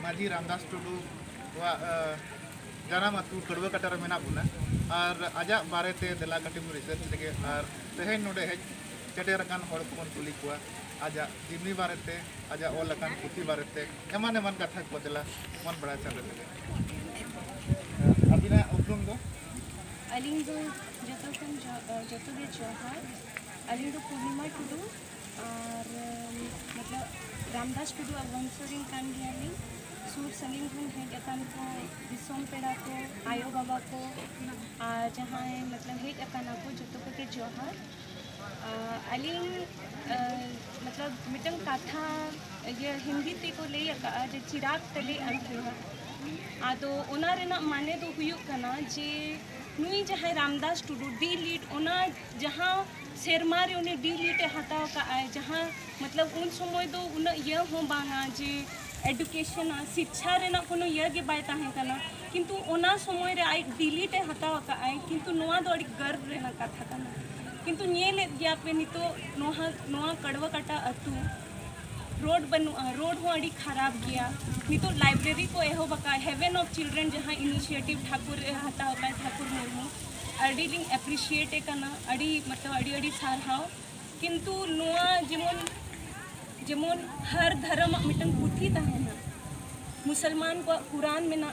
माझी रामदास टुडू जानाम अतु कड़वा कटार मेना बुना और आजा बारे ते देला कटिम रिसर्च लगे और तेहेन नोडे हेज चटेरकान हड़ को कुली कुआ आजा जिमनी बारे ते आजा ओलकान पुथी बारे ते एमान एमान कथा को देला मन बड़ा चल लगे अबिना उपलुम दो अलिंग दो जतो गे जोहार अलिंग दो पूर्णिमा टुडू और मतलब रामदास टुडू वंशरिंग कान गियाली सूर सलीम खन हेज अकान को दिसोम पेड़ा को आयो बाबा को जहाँ मतलब हेज अकाना को जतो के जोहार अलिंग मतलब मिटन काथा ये हिंदी ते को ले जे चिराग तले अंतुहा आदो ओना रेना माने दो हुयुक कना जे नुई जहाँ रामदास टुडू डी लीड ओना जहाँ सेरमा रे उन्हें डी लीड हताव का आए जहाँ मतलब उन समय दो उन ये हो बांगा जे एडुकेशन शिक्षा रेना कोनो ये गे बायता है कना किंतु ओना समय रे आई डी लीड हताव का आए किंतु नोआ दो अड़ी गर्व रेना कथा कना किंतु निये गया पे नहीं तो नोआ कड़वा कटा अतु रोड रोड हो अड़ी खराब गया नहीं तो लाइब्रेरी को एहो बका हेवन ऑफ चिल्ड्रन जहाँ इनिशिएटिव ठाकुर हता होता है ठाकुर मुर्मू अड़ी लिंग एप्रिशिएट करना अड़ी मतलब अड़ी सारहाव किंतु नोआ जेमन हर धर्म मिटन पुथी तहना मुसलमान को कुरान में ना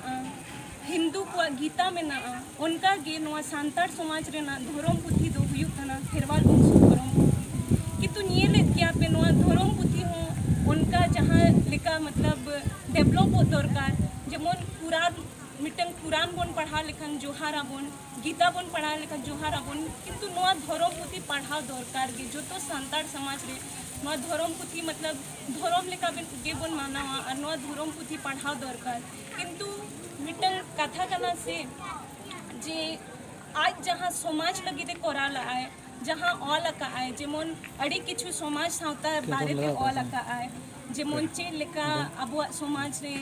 हिंदू को गीता में ना उनका गे नोआ सांतार समाज रे ना धर्म पुथी दो हुयुक कना खेरवाल वंश धर्म किंतु निये ले क्या पे नोआ धर्म पुथी हो उनका जहाँ लिखा मतलब डेवलप हो दरकार जेमन कुरान बन पढ़ा लिखन जोहारा बन गीता बन पढ़ा लिखन जोहारा बन किंतु नोआ धर्म पुथी पढ़ा दरकार गे जो तो सांतार समाज रे नोआ धर्म पुथी मतलब धर्म लेका गे बन माना और नोआ धर्म पुथी पढ़ा दरकार किंतु मिटल कथा कना से जे आज जहाँ समाज लगी दे कोराला आए जहाँ ऑलका आए जेमन अड़ी किछु समाज सावता बारे ते ऑलका आए जेमन चे लेका अब समाज रे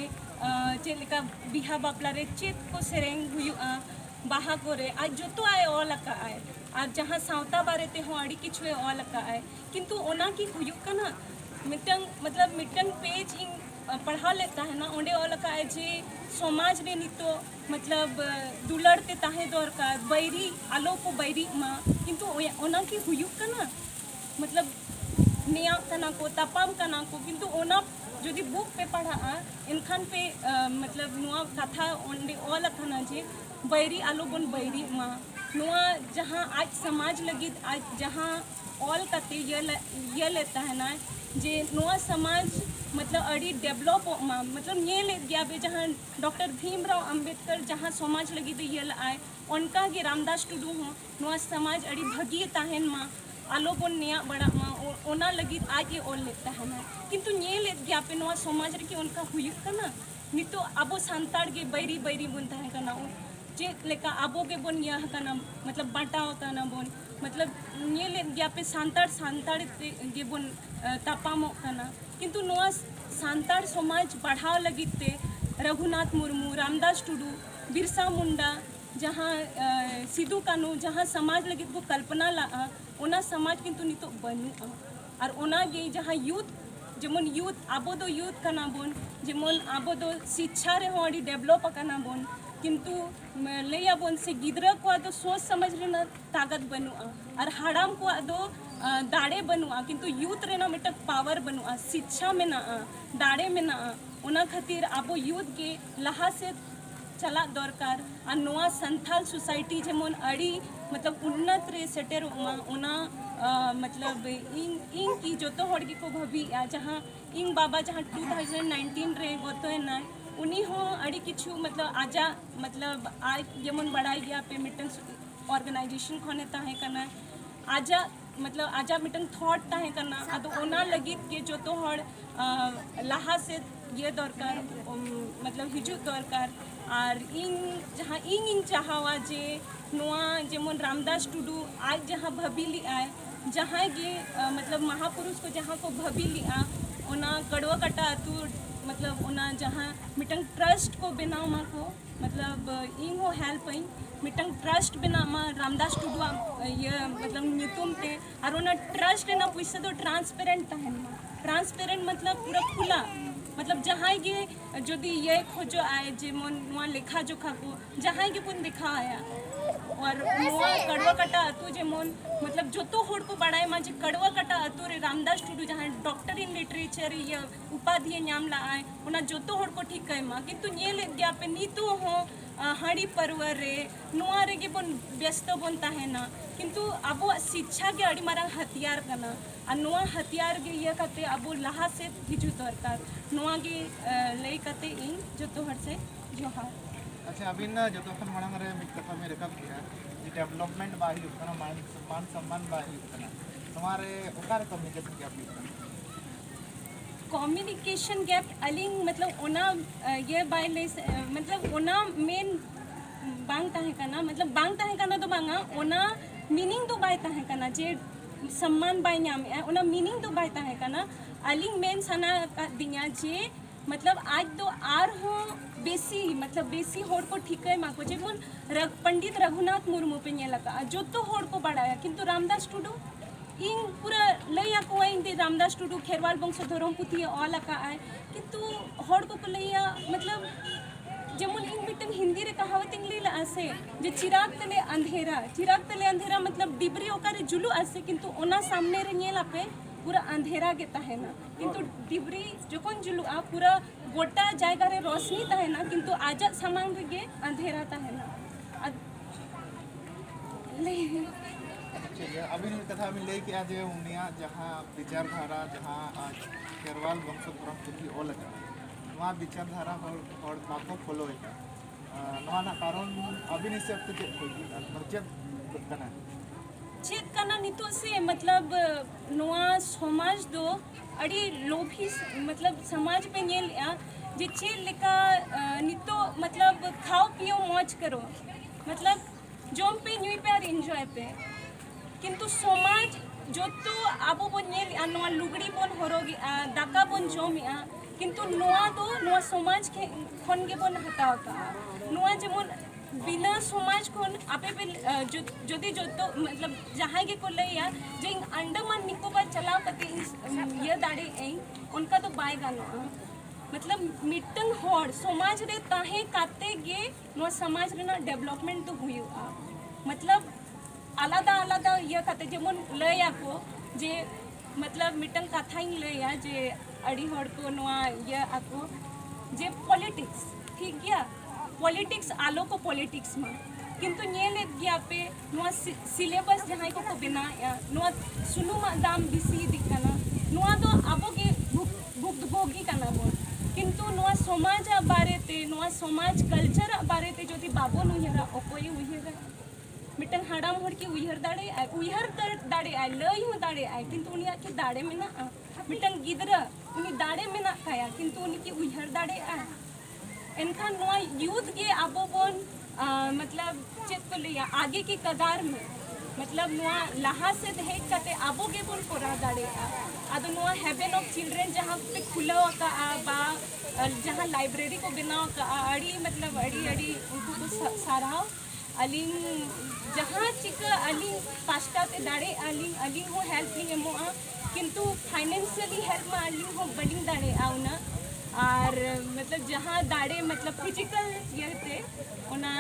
चे लेका बिहा बापला रे चेत को सेरेंग हुयुआ बाहा करे आज जो तो आए ऑलका आए आज जहाँ सावता बारे ते हो अड़ी किछु ऑलका आए किंतु ओना की हुयुक कना मिटन पेज इन पढ़ा लेता है ना ओंडे ऑलका आए जे समाज रे नितो मतलब दुलड़ते ताहे दरकार बैरी आलो को बैरी माँ किंतु ओना की हुयुक कना मतलब निया कना को तपाम कना को किंतु ओना जो दी बुक पे पढ़ा इनखान पे मतलब नुआ कथा ओंडे ऑल कना जे बैरी आलो बन बैरी माँ नुआ जहाँ आज समाज लगी आज जहाँ ऑल कते ये लेता है ना जे नुआ समाज मतलब अड़ी डेवलप मतलब ये ले गया बे जहाँ डॉक्टर भीमराव अंबेडकर जहाँ समाज लगी तो ये आए उनका के रामदास टुडू हो नुआ समाज अड़ी भगी ताहन माँ आलो बन निया बड़ा माँ ओना लगी आज ये और लेता है ना किंतु ये ले गया पे नुआ समाज रे के उनका हुयुक कना नहीं तो अबो सांताड़ के बैरी बनता है कना जे लेका आबो के बन यह कना मतलब बाटाओ कना बन मतलब ये ले गया पे सांताड़ के बन तापामो कना किंतु नोआ सांताड़ समाज बढ़ाव लगिते रघुनाथ मुर्मू रामदास टुडू बिरसा मुंडा जहाँ सिद्धू कानू जहाँ समाज लगी को कल्पना ला ओना समाज किंतु नितो बनू और ओना गे जहाँ यूथ जेमन यूथ आबो दो यूथ कना बन जेमन आबो दो शिक्षा रे हो अड़ी डेवलप कना बन किंतु लैया बन से गिदरा को तो सोच समझ लेना ताकत बनूआ और हड़ाम को दो दाड़े बनूआ किंतु यूथ रे ना मिटक पावर बनूआ शिक्षा में ना दाड़े में ना ओना खातिर आबो यूथ के लहा से चला दरकार और नोआ संथाल सोसाइटी जेमन अड़ी मतलब उन्नत रे सेटेर ओना मतलब इंग की जो तो हड़की को भभी जहाँ इंग बाबा जहाँ 2019 रे गोतो है ना उन्हीं हो अड़ी किछु मतलब आजा मतलब आज जेमन बढ़ाई गया पे मिटन ऑर्गेनाइजेशन खोने ताहे करना आजा मतलब आजा मिटन थॉट ताहे करना तो ओना लगी के जो तो हड़ लाहा से ये दरकार मतलब हिजू दरकार और इंग जहाँ इंग चाहवा जे नोआ जेमन रामदास टुडू आज जहाँ भबीली आए जहाँ गे मतलब महापुरुष को जहाँ को भबीली ओना कड़वा कटा तू मतलब ओना जहाँ मिटंग ट्रस्ट को बिना मा को मतलब इंग हो हेल्प मिटंग ट्रस्ट बिना मा रामदास टुडू ये मतलब नितुम ते और ओना ट्रस्ट ना पैसा तो ट्रांसपेरेंट है ट्रांसपेरेंट मतलब पूरा खुला मतलब जहाँ गे जदि ये खोजो आए जेमन नुआ लेखा जोखा को जहाँ गे पुन दिखा आया और नुआ कड़वा कटा अतु जेमन मतलब जो तो होड़ को बढ़ाए माजे कड़वा कटा अतु रे रामदास टुडू जहाँ डॉक्टर इन लिटरेचर या उपाधि नाम ला आए उना जो तो होड़ को ठीक कहे मा किंतु ये ले गया पे नीतु हो हाड़ी परवर रे नुआ रे गे बन व्यस्त बन ताहेना किंतु अब शिक्षा के अड़ी मारा हथियार कना आ नुआ हथियार गे ये कते अब लहा से हिजु दरकार नुआ गे लई कते इन जो तो हर से जोहार अच्छा अभी ना जो तो खन मांग रे मिट कथा में रकब किया जे डेवलपमेंट बाही उतना मान सम्मान बाही उतना तुम्हारे ओकार कम्युनिकेशन क्या भी कम्युनिकेशन गैप अलिंग मतलब ओना ये बाइले मतलब ओना मेन बांग ताहे कना मतलब बांग ताहे कना तो बांगा ओना मीनिंग तो बाय ताहे कना जे सम्मान बाय नाम ओना मीनिंग तो बाय ताहे कना अलिंग मेन सना दिया जे मतलब आज तो आर हो बेसी मतलब बेसी होड़ को ठीक है माको जेमन पंडित रघुनाथ मुर्मू पे लगा जो तो होड़ को बढ़ाया किंतु रामदास टुडू इन पूरा लैया को इन रामदास टुडू खेरवाल वंश धर्म पुथी लका आए किंतु होड़ को लैया मतलब जेमन इन मिटन हिंदी रे कहावत इंग्लिश आसे जे चिराग तले अंधेरा मतलब डिबरी ओकारे जुलू आसे किंतु ओना सामने रे नेला पे पूरा अंधेरा के तहेना किंतु डिबरी जोकन जुलू आ पूरा गोटा जायगा रे रोशनी तहेना किंतु आजा सामान रे गे अंधेरा तहेना ठीक है अभी कथा में ले के आज उनिया जहाँ विचारधारा जहाँ आज केरवाल वंश धर्म पुथी ओल वहाँ विचारधारा और बाको फॉलो है नवा ना कारण अभी नहीं से अब तक चेक करना नितो से मतलब नवा समाज दो अड़ी लोभी मतलब समाज पे ये जे चेल लेका नितो मतलब खाओ पियो मौज करो मतलब जोम पे न्यू पे और एंजॉय पे किंतु समाज जो तो आबो बन ये नवा लुगड़ी बन हरोगी दाका बन जोमिया किंतु नवा तो नवा समाज के खन के बन हटाओ का नवा जेमन बिना समाज खन आपे पे जदि जो तो मतलब जहाँ के को लैया जे अंडमान निकोबार चलाओ कते ये दाड़े ए उनका तो बाय गानो मतलब मिटन होड़ समाज रे ताहे काते गे नवा समाज रे ना डेवलपमेंट तो हुआ मतलब आलादा आलादा ये कते जेमन लैया को जे मतलब मिटन कथा इन लैया जे अड़ी होड़ को नवा ये आको जे पॉलिटिक्स ठीक गया पॉलिटिक्स आलो को पॉलिटिक्स में किंतु ये ले गया पे नवा सिलेबस जहाँ को बनाया नवा सुनु मा दाम बिसी दिखाना नवा तो आबो के भुक्तभोगी करना बोल किंतु नवा समाज बारे ते नवा समाज कल्चर बारे ते जो बाबो नुहरा ओकोई उहरा मिटन हाड़ाम हड़ की उहर दाड़े आए लई हूँ दाड़े आए किंतु उनिया के दाड़े में ना मिटन गिदरा उनी दाड़े में ना खाया किंतु उनी की उहर दाड़े आए इनका नवा यूथ के आबो बन मतलब चेक को लिया आगे की कगार में मतलब नवा लहा से हेक कते आबो के बन कोरा दाड़े आदो नवा हेवन ऑफ चिल्ड्रन जहाँ पे खुला का बा जहाँ लाइब्रेरी को बनाओ का अड़ी मतलब अड़ी उनको तो सराव अलिंग जहाँ चिक अलिंग पास्टा ते दाड़े अलिंग हो हेल्प लिंग एमोआ किंतु फाइनेंशियली हेल्प में अलिंग हो बलिंग दाड़े आउना और मतलब जहाँ दाड़े मतलब फिजिकल ये थे उना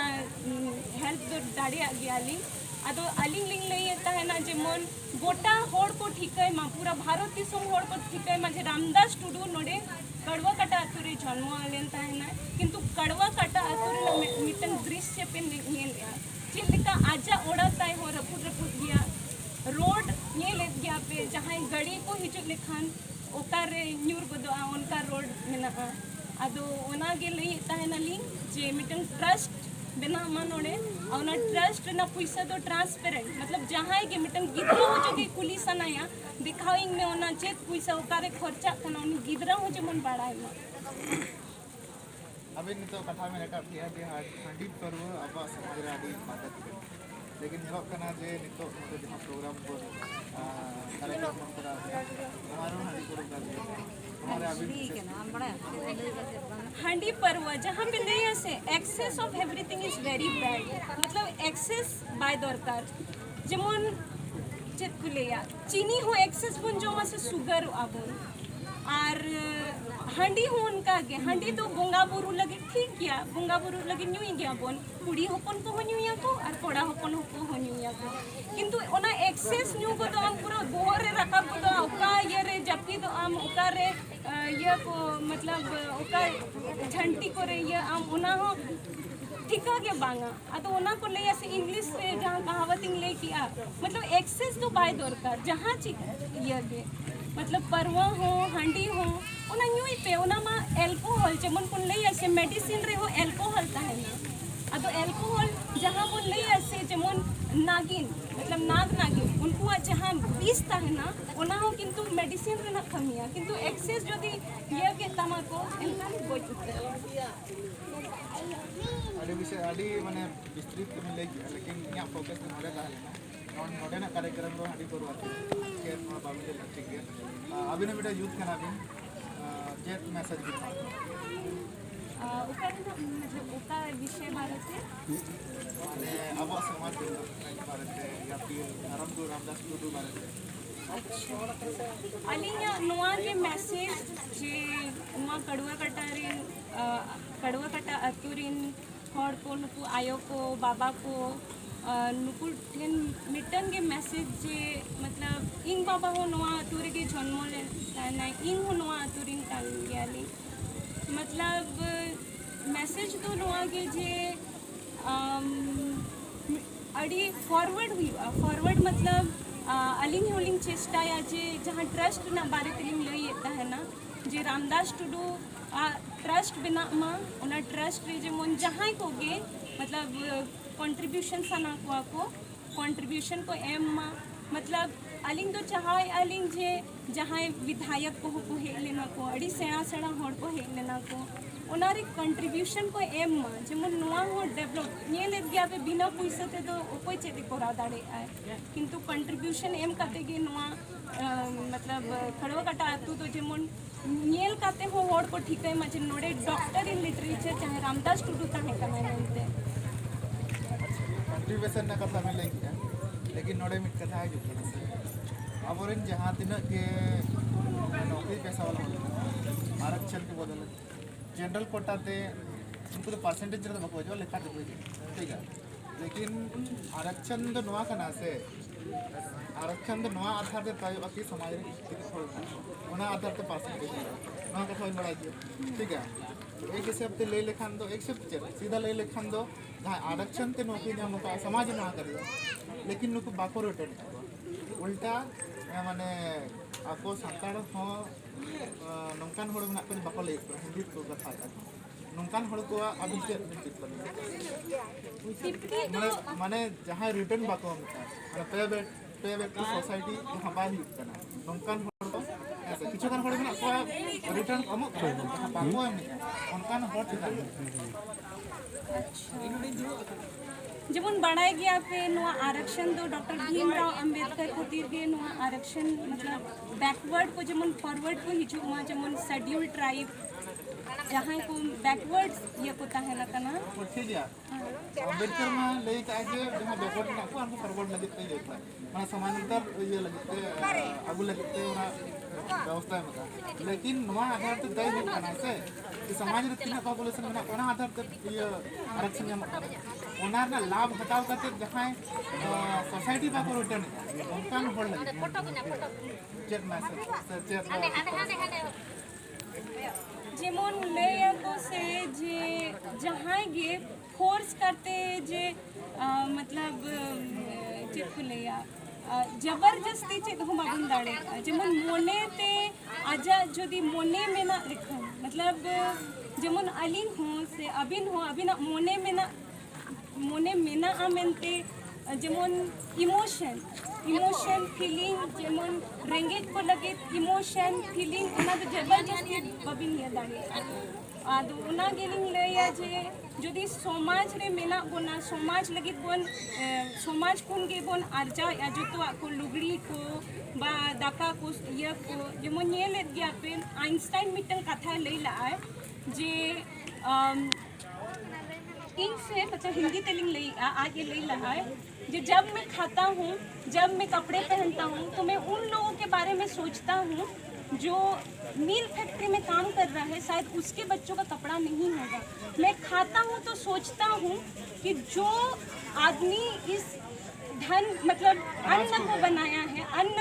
हेल्प दो दाड़े आ गया अलिंग अदो अलिंग लिंग लई है ना जेमन गोटा होड़ को ठीक है मा पूरा भारत दिसम होड़ को ठीक है माजे रामदास टुडू नोडे कड़वा कटा अतुरे जन्म लेनता है ना किंतु कड़वा कटा अतुरे मिटन दृश्य पे नेल चिल्का आजा ओड़ाता है हो रपुट गया रोड ये ले गया पे जहाँ गड़ी को हिजु लेखान ओकार न्यूर बदो उनका रोड मेना अदो ओना गे लई है ना लिंग जे मिटन ट्रस्ट बिना मनोड़े और ना ट्रस्ट ना पैसा तो ट्रांसपेरेंट मतलब जहाँ के मिटन गिदरा हो जो कुली सनाया दिखाविंग में ओना चेक पैसा ओकारे खर्चा कना उन गिदरा हो जो मन बाड़ा है अभी नितो कथा में रखा किया जे हांडी पर्व अब समाज रे आदि मदद लेकिन जो कना जे नितो जहाँ प्रोग्राम को कार्यक्रम करा हमारो हांडी पर्व का हमारे अभी हांडी पर्व जहाँ पे नहीं ऐसे excess of everything is very bad मतलब एक्सेस बाय दरकार जेमन चेत कुलेया चीनी हो एक्सेस बन जो से सुगर आबो और हांडी हो उनका गे हांडी तो बोंगा बुरु लगे ठीक गया बोंगा बुरु लगे ᱧᱩᱭ गया बोन कुड़ी हपन को ᱧᱩᱭᱟ को और कोड़ा हपन को ᱧᱩᱭᱟ को किंतु ओना एक्सेस ᱧᱩ को तो हम पूरा बोर रे रखा को तो ओका ये रे जबकि तो हम ओका रे ये को मतलब ओका झंटी को रे ये हम ओना हो ठिका के बांगा तो ओना को ले ऐसे इंग्लिश से जहां कहावत ले किया मतलब एक्सेस तो बाय दरकार जहां ये के मतलब परवा हो हांडी हो ओना ᱧᱩᱭ पे ओना मा एल्कोहल जेमन कोन ले ऐसे मेडिसिन रे हो एल्कोहल ताहेना तो एल्कोहल जहां बोन ले ऐसे जेमन नागिन मतलब नाग नागिन उनको जहां विष ताहेना ओना हो किंतु मेडिसिन रे ना खमिया किंतु एक्सेस जदी ये के तमाको एनका गोय अड़ी विषय अड़ी माने विस्तृत में लेकिन यहाँ फोकस नोड़े का लेना नोड़े ना कार्यक्रम रो हडी करो के बाबू ले ठीक है अभी ने बेटा यूथ करना भी जेट मैसेज भी ओका मतलब ओका विषय भारत से माने अब समाज भारत से या फिर रामदास टुडू भारत से अलिया नोआ के मैसेज जे नोआ कड़वा कटा अतुरिन हर को नुकु आयो को बाबा को नुकु ठेन मिटन के मैसेज जे मतलब इंग बाबा हो नोआ अतुरे के जन्म ले ना इंग हो नोआ अतुरिन काली मतलब मैसेज तो नोआ के जे अड़ी फॉरवर्ड हुई फॉरवर्ड मतलब अलिंग होलिंग चेष्टा या जे जहाँ ट्रस्ट ना बारे तिलिंग ले येता है ना जे रामदास टुडू ट्रस्ट बिना मा उना ट्रस्ट रे जे मन जहाँ को गे मतलब कंट्रीब्यूशन सना को कंट्रीब्यूशन को एम मा मतलब अलिंग तो चाहे अलिंग जे जहाँ विधायक को हे लेना को अड़ी सेना सेना होड़ को हे लेना को उनारे कंट्रीब्यूशन को एम मा जेमन नोआ हो डेवलप ये ले गया पे बिना पैसा ते तो कोई चेती कोरा दाड़े आए किंतु कंट्रीब्यूशन एम काते गे नोआ मतलब खड़वा कटा आतु तो जेमन नेल काते हो होड़ को ठीक है मजे नोडे डॉक्टर इन लिटरेचर चाहे रामदास टुडू ताहे कने नते कंट्रीब्यूशन ना कथा में लेंगे लेकिन नोडे मिट कथा है जो अब और जहाँ दिन के नौकरी पैसा वाला आरक्षण के बदले जनरल कोटा ते उनको तो परसेंटेज जरा बको जो लेखा दे ठीक है लेकिन आरक्षण तो नवा कना से आरक्षण तो नवा आधार पे पाए बाकी समाज रे ओना आधार पे परसेंटेज नवा कथा इन बड़ा दियो ठीक है एक हिसाब ते ले लेखान दो एक हिसाब सीधा ले लेखान दो जहां आरक्षण ते नौकरी नाम का समाज ना करियो लेकिन नुको बाको रिटर्न उल्टा माने आपको सांताड़ हो नौकान होड़ में बाको ले हिंदी को कथा नौकान होड़ को अभी से माने जहाँ रिटर्न बाको पे बैक टू सोसाइटी जहाँ बाय हुकना नौकान होड़ को ऐसे किछु कान होड़ में को रिटर्न कम जहाँ बाको है नौकान होड़ चिता जेमन बड़ाई गया पे नुआ आरक्षण दो डॉक्टर भीमराव अंबेडकर खातिर के नुआ आरक्षण मतलब बैकवर्ड को जेमन फॉरवर्ड को हिजु मा जेमन शेड्यूल ट्राइब जहाँ को बैकवर्ड ये को ताहेला कना ठीक है अंबेडकर में ले का जे जहाँ बैकवर्ड ना को हमको फॉरवर्ड लगे पे देखला माने समानांतर ये लगते आगु लगते ना व्यवस्था में लेकिन नुआ आधार तो दई नहीं कना से कि समाज रे तीन पॉपुलेशन में कोना आधार पे ये आरक्षण ओनार ना लाभ हटाव करते जहाँ सोसाइटी बाको रिटर्न उनका होड़ लगे चेक मैसेज चेक जेमन ले को से जे जहाँ गे फोर्स करते जे मतलब चेक लेया जबरदस्ती चेक हम बाबन दाड़े जेमन मोने ते आजा जदि मोने में ना लिखन मतलब जेमन अलिंग हो से अबिन हो अबिन मोने में ना आमेंते जेमन इमोशन फीलिंग जेमन रेंगेज को लगे इमोशन फीलिंग उना तो जबरदस्ती बबिन ये दाड़े आदो उना गेलिंग ले या जे जदि समाज रे मेना बोना समाज लगी बोन समाज कोन गे बोन आर्जा या जतो को लुगड़ी को बा दाका को ये को जेमन ये ले गया पे आइंस्टाइन मिटल कथा लेला है जे से मतलब हिंदी तेलिंग ले आज ये ले रहा है जो जब मैं खाता हूँ जब मैं कपड़े पहनता हूँ तो मैं उन लोगों के बारे में सोचता हूँ जो मील फैक्ट्री में काम कर रहा है शायद उसके बच्चों का कपड़ा नहीं होगा। मैं खाता हूँ तो सोचता हूँ कि जो आदमी इस धन मतलब अन्न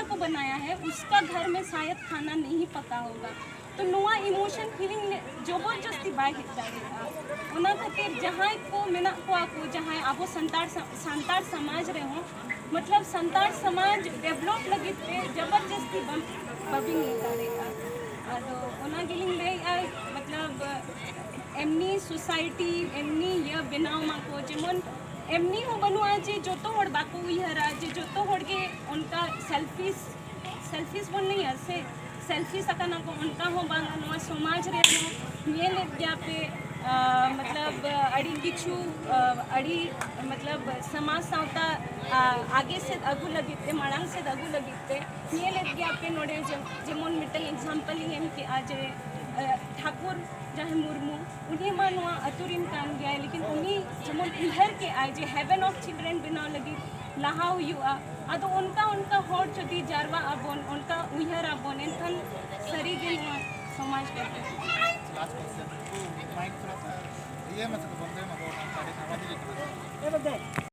को बनाया है उसका घर में शायद खाना नहीं पका होगा। तो नुआ इमोशन फीलिंग जबरदस्ती बाय जाएगा ओना खातिर जहाँ को मेना को जहाँ अब संतार समाज रहे हो मतलब संतार समाज डेवलप लगे जबरदस्ती बबिंग दाड़ेगा अदो ओना गिलिंग ले आय मतलब एमनी सोसाइटी एमनी ये बनाव माको जेमन एमनी हो बनुआ जे जोतो हड़ बाको उइहरा जे जोतो हड़ के उनका सेल्फिश बन नहीं है सेल्फिश अकना को उनका हो बांगा नवा समाज रे हो ये ले गया पे मतलब अड़ी किछु अड़ी मतलब समाज सावता आगे से अगु लगिते माड़ांग से अगु लगिते ये ले गया पे नोडे जेमन मिटल एग्जांपल ही हम के आज ठाकुर जहाँ मुर्मू उन्हीं मानवा अतुरिन कान गया लेकिन उन्हीं जेमन इहर के आए जे हेवन ऑफ चिल्ड्रेन बनाव लगी लाहा हुआ अदो उनका हॉट जदि जारवा अबोन उनका उइहर अबोन एनखन सरी दिन समाज करते लास्ट क्वेश्चन माइक थोड़ा सा ये मतलब बंदे में सामाजिक